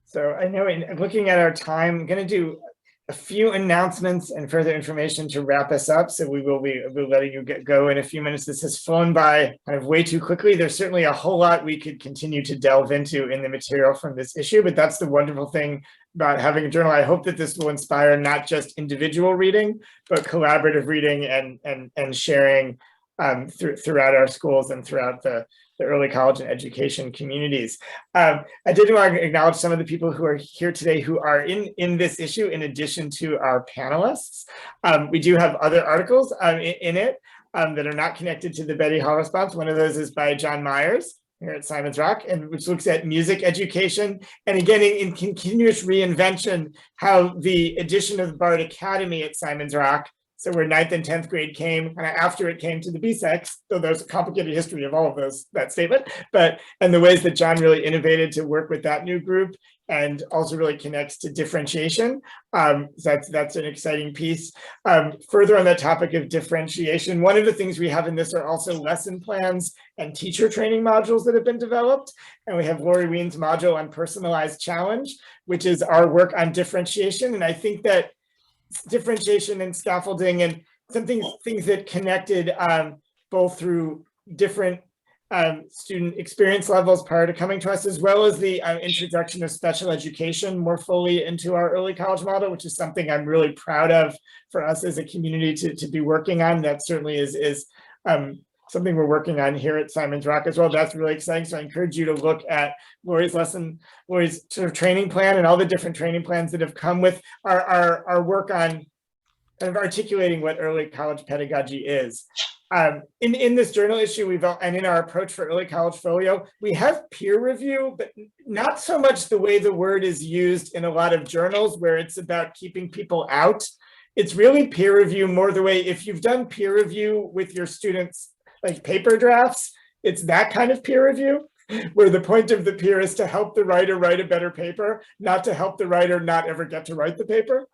So I know in looking at our time, I'm going to do a few announcements and further information to wrap us up. So we'll be letting you go in a few minutes. This has flown by kind of way too quickly. There's certainly a whole lot we could continue to delve into in the material from this issue, but that's the wonderful thing about having a journal. I hope that this will inspire not just individual reading, but collaborative reading and sharing throughout our schools and throughout the early college and education communities. I did want to acknowledge some of the people who are here today who are in this issue in addition to our panelists. We do have other articles in it that are not connected to the Betty Hall response. One of those is by John Myers here at Simon's Rock, and which looks at music education. And again, in continuous reinvention, how the addition of the Bard Academy at Simon's Rock, so where 9th and 10th grade came, and after it came to the BHSEC, though there's a complicated history of all of those, that statement, and the ways that John really innovated to work with that new group and also really connects to differentiation. So that's an exciting piece. Further on the topic of differentiation, one of the things we have in this are also lesson plans and teacher training modules that have been developed. And we have Lori Ween's module on personalized challenge, which is our work on differentiation. And I think that differentiation and scaffolding and things that connected both through different student experience levels prior to coming to us, as well as the introduction of special education more fully into our early college model, which is something I'm really proud of for us as a community to be working on. That certainly is something we're working on here at Simon's Rock as well. That's really exciting. So I encourage you to look at Lori's sort of training plan and all the different training plans that have come with our work on kind of articulating what early college pedagogy is. In this journal issue, and in our approach for early college folio, we have peer review, but not so much the way the word is used in a lot of journals where it's about keeping people out. It's really peer review more the way, if you've done peer review with your students, like paper drafts, it's that kind of peer review, where the point of the peer is to help the writer write a better paper, not to help the writer not ever get to write the paper.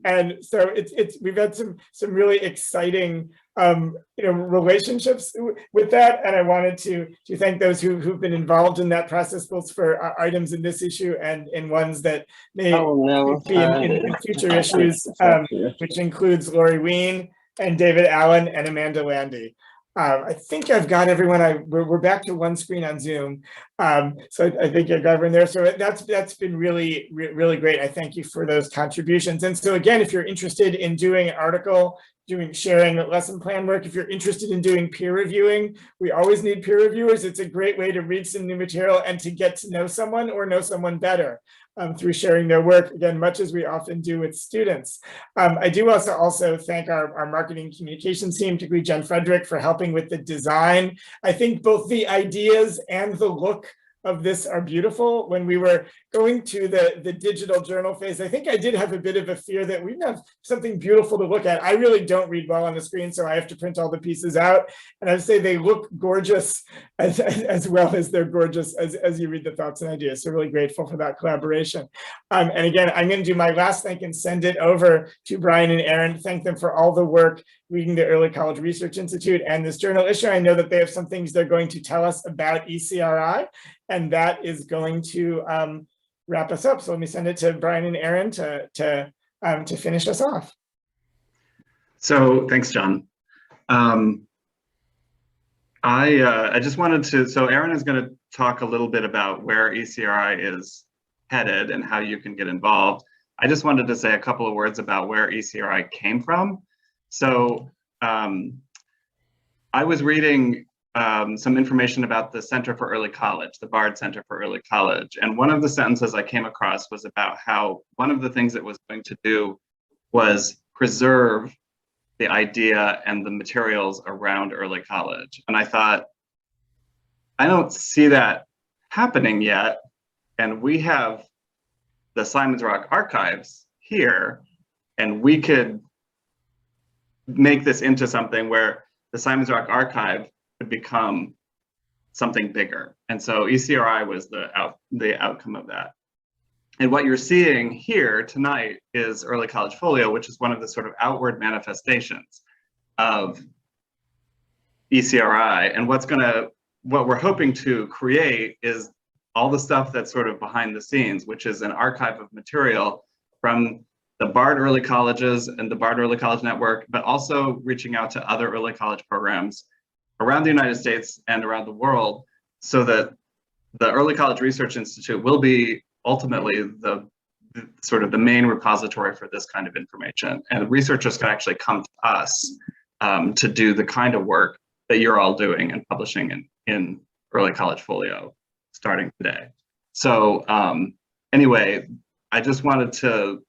And so we've had some really exciting relationships with that, and I wanted to thank those who've been involved in that process, both for items in this issue and in ones that may be in future issues, which includes Lori Ween and David Allen and Amanda Landy. I think I've got everyone. We're back to one screen on Zoom, so I think I've got everyone there. So that's been really great. I thank you for those contributions. And so again, if you're interested in doing an article, sharing lesson plan work, if you're interested in doing peer reviewing, we always need peer reviewers. It's a great way to read some new material and to get to know someone or know someone better through sharing their work, again, much as we often do with students. I do also thank our marketing communications team, particularly Jen Frederick, for helping with the design. I think both the ideas and the look of this are beautiful. When we were going to the digital journal phase, I think I did have a bit of a fear that we didn't have something beautiful to look at. I really don't read well on the screen, so I have to print all the pieces out. And I'd say they look gorgeous as well as they're gorgeous as you read the thoughts and ideas. So really grateful for that collaboration. And again, I'm going to do my last thank and send it over to Brian and Aaron. Thank them for all the work leading the Early College Research Institute and this journal issue. I know that they have some things they're going to tell us about ECRI, and that is going to wrap us up. So let me send it to Brian and Aaron to finish us off. So thanks, John. I just wanted to, so Aaron is going to talk a little bit about where ECRI is headed and how you can get involved. I just wanted to say a couple of words about where ECRI came from. So I was reading some information about the Center for Early College, the Bard Center for Early College. And one of the sentences I came across was about how one of the things it was going to do was preserve the idea and the materials around early college. And I thought, I don't see that happening yet. And we have the Simon's Rock archives here, and we could make this into something where the Simon's Rock archive could become something bigger. And so ECRI was the outcome of that. And what you're seeing here tonight is Early College Folio, which is one of the sort of outward manifestations of ECRI. And what we're hoping to create is all the stuff that's sort of behind the scenes, which is an archive of material from the Bard Early Colleges and the Bard Early College Network, but also reaching out to other early college programs around the United States and around the world, so that the Early College Research Institute will be ultimately the sort of the main repository for this kind of information. And researchers can actually come to us to do the kind of work that you're all doing and publishing in Early College Folio starting today. So anyway, I just wanted to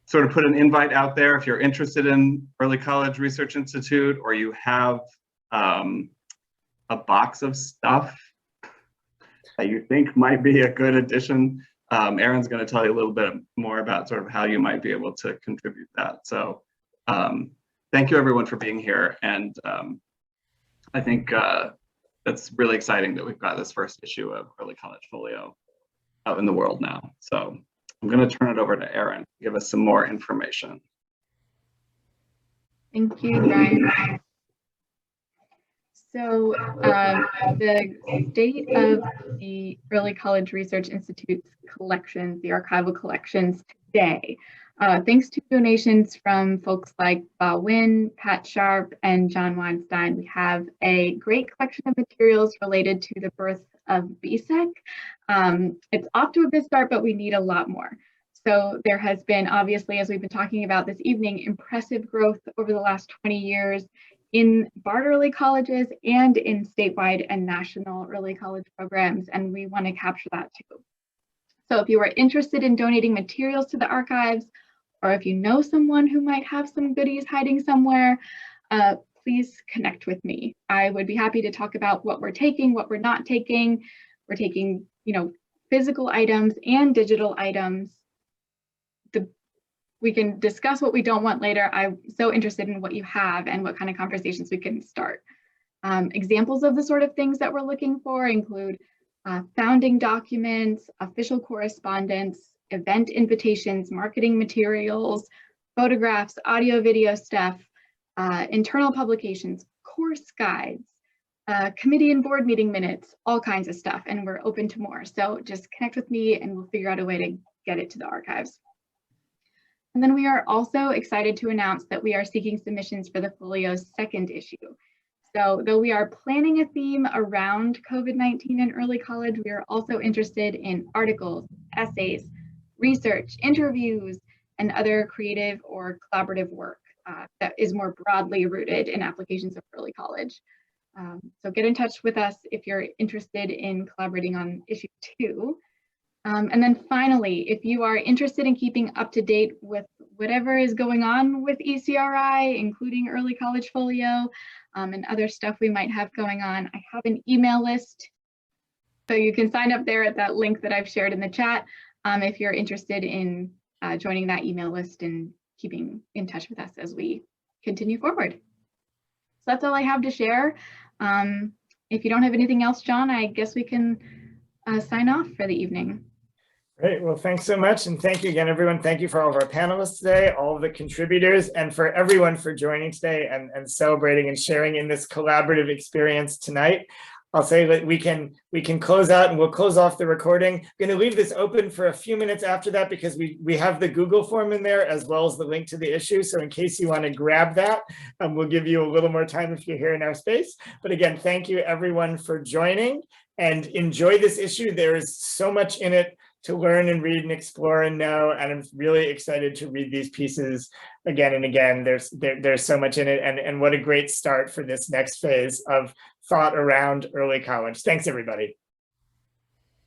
sort of put an invite out there if you're interested in Early College Research Institute, or you have a box of stuff that you think might be a good addition. Erin's going to tell you a little bit more about sort of how you might be able to contribute that. So thank you everyone for being here. And I think that's really exciting that we've got this first issue of Early College Folio out in the world now. So I'm going to turn it over to Erin to give us some more information. Thank you, Brian. So the state of the Early College Research Institute's collections, the archival collections today, thanks to donations from folks like Ba Win, Pat Sharpe, and John Weinstein, we have a great collection of materials related to the birth of BHSEC. It's off to a good start, but we need a lot more. So there has been, obviously, as we've been talking about this evening, impressive growth over the last 20 years in BARD early colleges and in statewide and national early college programs, and we want to capture that too. So if you are interested in donating materials to the archives, or if you know someone who might have some goodies hiding somewhere, please connect with me. I would be happy to talk about what we're taking, what we're not taking. We're taking, physical items and digital items. We can discuss what we don't want later. I'm so interested in what you have and what kind of conversations we can start. Examples of the sort of things that we're looking for include founding documents, official correspondence, event invitations, marketing materials, photographs, audio, video stuff, internal publications, course guides, committee and board meeting minutes, all kinds of stuff, and we're open to more. So just connect with me and we'll figure out a way to get it to the archives. And then we are also excited to announce that we are seeking submissions for the Folio's second issue. So though we are planning a theme around COVID-19 and early college, we are also interested in articles, essays, research, interviews, and other creative or collaborative work that is more broadly rooted in applications of early college. So get in touch with us if you're interested in collaborating on issue 2. And then finally, if you are interested in keeping up to date with whatever is going on with ECRI, including Early College Folio and other stuff we might have going on, I have an email list. So you can sign up there at that link that I've shared in the chat if you're interested in joining that email list and keeping in touch with us as we continue forward. So that's all I have to share. If you don't have anything else, John, I guess we can sign off for the evening. Great. Well, thanks so much. And thank you again, everyone. Tk you for all of our panelists today, all of the contributors, and for everyone for joining today and celebrating and sharing in this collaborative experience tonight. I'll say that we can close out and we'll close off the recording. I'm going to leave this open for a few minutes after that because we have the Google form in there as well as the link to the issue. So in case you want to grab that, we'll give you a little more time if you're here in our space. But again, thank you everyone for joining and enjoy this issue. There is so much in it to learn and read and explore and know, and I'm really excited to read these pieces again and again. There's so much in it, and what a great start for this next phase of thought around early college. Thanks, everybody.